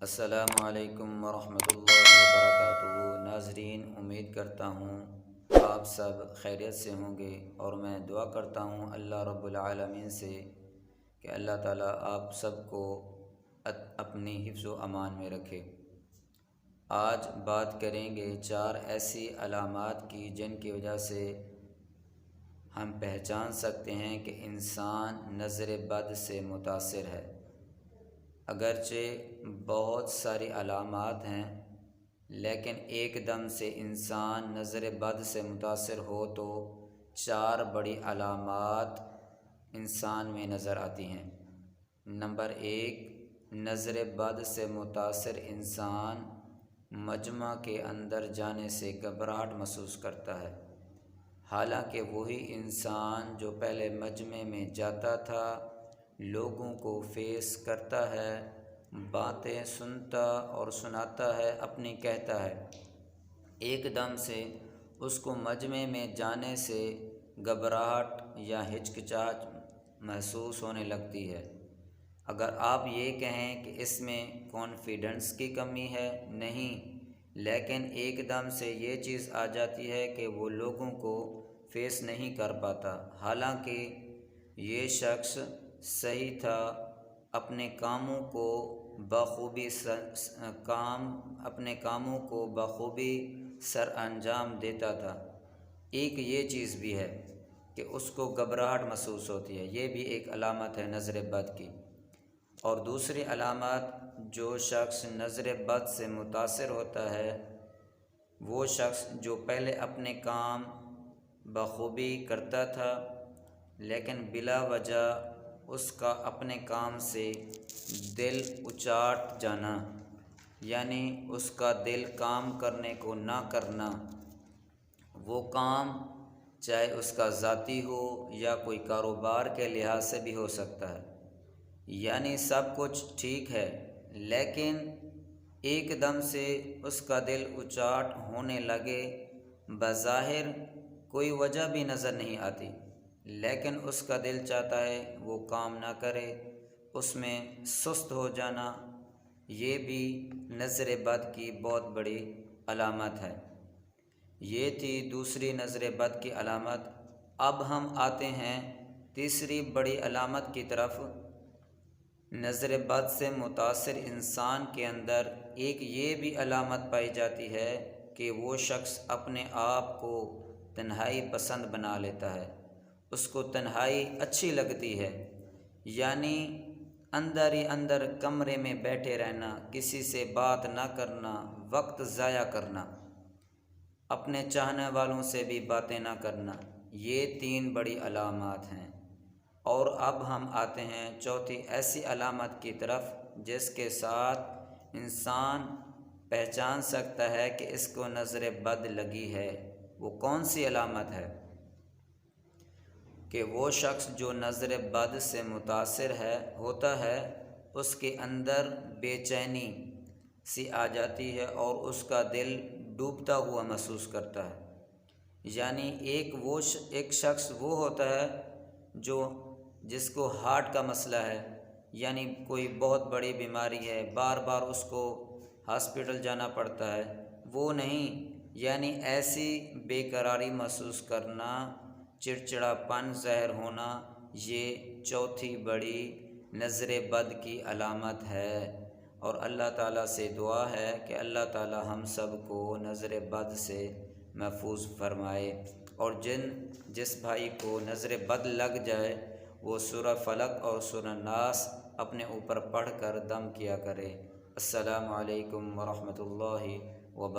السلام علیکم ورحمۃ اللہ وبرکاتہ۔ ناظرین، امید کرتا ہوں آپ سب خیریت سے ہوں گے، اور میں دعا کرتا ہوں اللہ رب العالمین سے کہ اللہ تعالیٰ آپ سب کو اپنی حفظ و امان میں رکھے۔ آج بات کریں گے 4 ایسی علامات کی جن کی وجہ سے ہم پہچان سکتے ہیں کہ انسان نظر بد سے متاثر ہے۔ اگرچہ بہت ساری علامات ہیں، لیکن ایک دم سے انسان نظر بد سے متاثر ہو تو 4 بڑی علامات انسان میں نظر آتی ہیں۔ نمبر 1، نظر بد سے متاثر انسان مجمع کے اندر جانے سے گھبراہٹ محسوس کرتا ہے، حالانکہ وہی انسان جو پہلے مجمع میں جاتا تھا، لوگوں کو فیس کرتا ہے، باتیں سنتا اور سناتا ہے، اپنی کہتا ہے، ایک دم سے اس کو مجمع میں جانے سے گھبراہٹ یا ہچکچاہٹ محسوس ہونے لگتی ہے۔ اگر آپ یہ کہیں کہ اس میں کانفیڈنس کی کمی ہے، نہیں، لیکن ایک دم سے یہ چیز آ جاتی ہے کہ وہ لوگوں کو فیس نہیں کر پاتا، حالانکہ یہ شخص صحیح تھا، اپنے کاموں کو بخوبی سر انجام دیتا تھا۔ ایک یہ چیز بھی ہے کہ اس کو گھبراہٹ محسوس ہوتی ہے، یہ بھی ایک علامت ہے نظر بد کی۔ اور دوسری علامت، جو شخص نظر بد سے متاثر ہوتا ہے، وہ شخص جو پہلے اپنے کام بخوبی کرتا تھا، لیکن بلا وجہ اس کا اپنے کام سے دل اچاٹ جانا، یعنی اس کا دل کام کرنے کو نہ کرنا۔ وہ کام چاہے اس کا ذاتی ہو یا کوئی کاروبار کے لحاظ سے بھی ہو سکتا ہے، یعنی سب کچھ ٹھیک ہے، لیکن ایک دم سے اس کا دل اچاٹ ہونے لگے، بظاہر کوئی وجہ بھی نظر نہیں آتی، لیکن اس کا دل چاہتا ہے وہ کام نہ کرے، اس میں سست ہو جانا، یہ بھی نظر بد کی بہت بڑی علامت ہے۔ یہ تھی دوسری نظر بد کی علامت۔ اب ہم آتے ہیں تیسری بڑی علامت کی طرف۔ نظر بد سے متاثر انسان کے اندر ایک یہ بھی علامت پائی جاتی ہے کہ وہ شخص اپنے آپ کو تنہائی پسند بنا لیتا ہے، اس کو تنہائی اچھی لگتی ہے، یعنی اندر ہی اندر کمرے میں بیٹھے رہنا، کسی سے بات نہ کرنا، وقت ضائع کرنا، اپنے چاہنے والوں سے بھی باتیں نہ کرنا، یہ 3 بڑی علامات ہیں۔ اور اب ہم آتے ہیں چوتھی ایسی علامت کی طرف جس کے ساتھ انسان پہچان سکتا ہے کہ اس کو نظر بد لگی ہے۔ وہ کون سی علامت ہے؟ کہ وہ شخص جو نظر بد سے متاثر ہوتا ہے، اس کے اندر بے چینی سی آ جاتی ہے اور اس کا دل ڈوبتا ہوا محسوس کرتا ہے۔ یعنی ایک شخص وہ ہوتا ہے جس کو ہارٹ کا مسئلہ ہے، یعنی کوئی بہت بڑی بیماری ہے، بار بار اس کو ہاسپٹل جانا پڑتا ہے، وہ نہیں، یعنی ایسی بے قراری محسوس کرنا، چڑچڑا پن ظاہر ہونا، یہ چوتھی بڑی نظر بد کی علامت ہے۔ اور اللہ تعالیٰ سے دعا ہے کہ اللہ تعالیٰ ہم سب کو نظر بد سے محفوظ فرمائے، اور جس بھائی کو نظر بد لگ جائے وہ سورہ فلق اور سورہ ناس اپنے اوپر پڑھ کر دم کیا کرے۔ السلام علیکم ورحمۃ اللہ